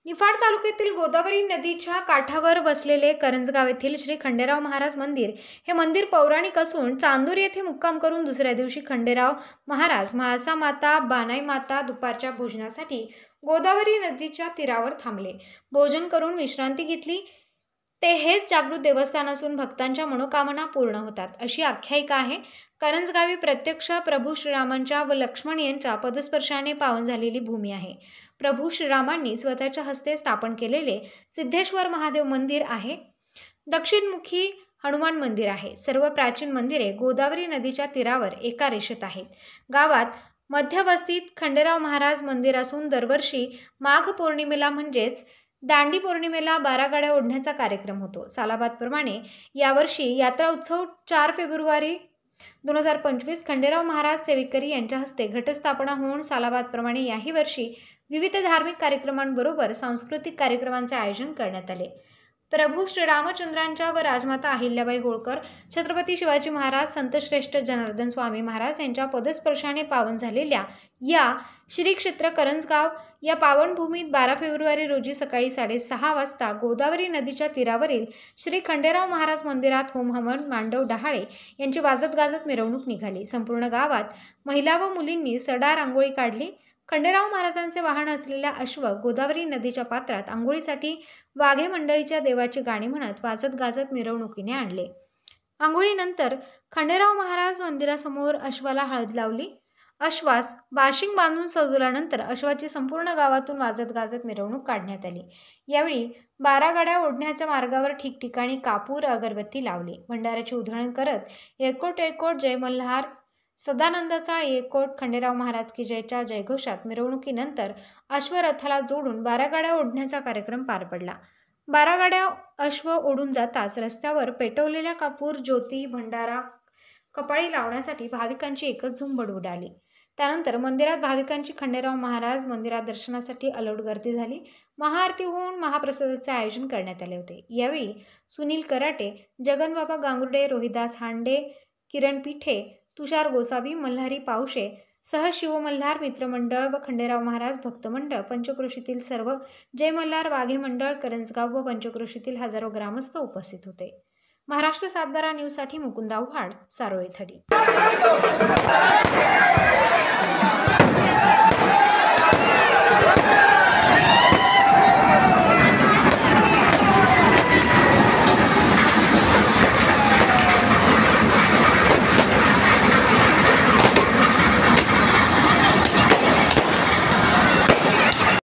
निफाड तालुक्यातील गोदावरी नदीच्या काठावर वसलेले करंजगाव येथील श्री खंडेराव महाराज मंदिर हे मंदिर पौराणिक असून चांदूर येथे मुक्काम करून दुसऱ्या दिवशी खंडेराव महाराज, म्हाळसा माता, बानाई माता दुपारच्या भोजनासाठी गोदावरी नदीच्या तीरावर थांबले. भोजन करून विश्रांती घेतली. ते हेच जागृत देवस्थान असून भक्तांच्या मनोकामना पूर्ण होतात अशी आख्यायिका आहे. करंजगावी प्रत्यक्ष प्रभू श्रीरामांच्या व लक्ष्मण यांच्या पदस्पर्शाने पावन झालेली भूमी आहे. प्रभू श्रीरामांनी स्वतःच्या हस्ते स्थापन केलेले सिद्धेश्वर महादेव मंदिर आहे. दक्षिणमुखी हनुमान मंदिर आहे. सर्व प्राचीन मंदिरे गोदावरी नदीच्या तीरावर एका रेषेत आहेत. गावात मध्यवस्तीत खंडेराव महाराज मंदिर असून दरवर्षी माघ पौर्णिमेला म्हणजेच दांडी पौर्णिमेला 12 गाड्या ओढण्याचा कार्यक्रम होतो. सालाबादप्रमाणे यावर्षी यात्रा उत्सव 4 फेब्रुवारी 2025 खंडेराव महाराज सेवेकरी यांच्या हस्ते घटस्थापना होऊन सालाबादप्रमाणे याही वर्षी विविध धार्मिक कार्यक्रमांबरोबर सांस्कृतिक कार्यक्रमांचे आयोजन करण्यात आले. प्रभू श्रीरामचंद्रांच्या व राजमाता अहिल्याबाई होळकर, छत्रपती शिवाजी महाराज, संतश्रेष्ठ जनार्दन स्वामी महाराज यांच्या पदस्पर्शाने पावन झालेल्या या श्री क्षेत्र करंजगाव या पावनभूमीत 12 फेब्रुवारी रोजी सकाळी 6:30 वाजता गोदावरी नदीच्या तीरावरील श्री खंडेराव महाराज मंदिरात होम हवन मांडव डहाळे यांची वाजत गाजत मिरवणूक निघाली. संपूर्ण गावात महिला व मुलींनी सडा रांगोळी काढली. खंडेराव महाराजांचे वाहन असलेल्या अश्व गोदावरी नदीच्या पात्रात आंघोळीसाठी वाघे मंडळीच्या देवाची गाणी म्हणत वाजत गाजत मिरवणुकीने आणले. आंघोळीनंतर खंडेराव महाराज मंदिरासमोर अश्वाला हळद लावली. अश्वास बाशिंग बांधून सजवल्यानंतर अश्वाची संपूर्ण गावातून वाजत गाजत मिरवणूक काढण्यात आली. यावेळी 12 गाड्या ओढण्याच्या मार्गावर ठिकठिकाणी कापूर अगरबत्ती लावली. भंडाऱ्याची उधळण करत एकोट एकोट जय मल्हार, सदानंदाचा एकोट, खंडेराव महाराज की जयच्या जयघोषात मिरवणुकीनंतर अश्वरथाला जोडून 12 गाड्या ओढण्याचा कार्यक्रम पार पडला. 12 गाड्या अश्व ओढून जाताच रस्त्यावर पेटवलेल्या कापूर, ज्योती, भंडारा कपाळी लावण्यासाठी भाविकांची एकच झुंबड उडाली. त्यानंतर मंदिरात भाविकांची खंडेराव महाराज मंदिरात दर्शनासाठी अलोट गर्दी झाली. महाआरती होऊन महाप्रसादाचे आयोजन करण्यात आले होते. यावेळी सुनील कराटे, जगनबाबा गांगुर्डे, रोहिदास हांडे, किरण पिठे, तुषार गोसावी, मल्हारी पावशे सह शिवमल्हार मित्रमंडळ व खंडेराव महाराज भक्त मंडळ, पंचक्रोशीतील सर्व जय मल्हार वाघे मंडळ, करंजगाव व पंचक्रोशीतील हजारो ग्रामस्थ उपस्थित होते. महाराष्ट्र सातबारा न्यूजसाठी मुकुंद आव्हाड, सारोळे थडी.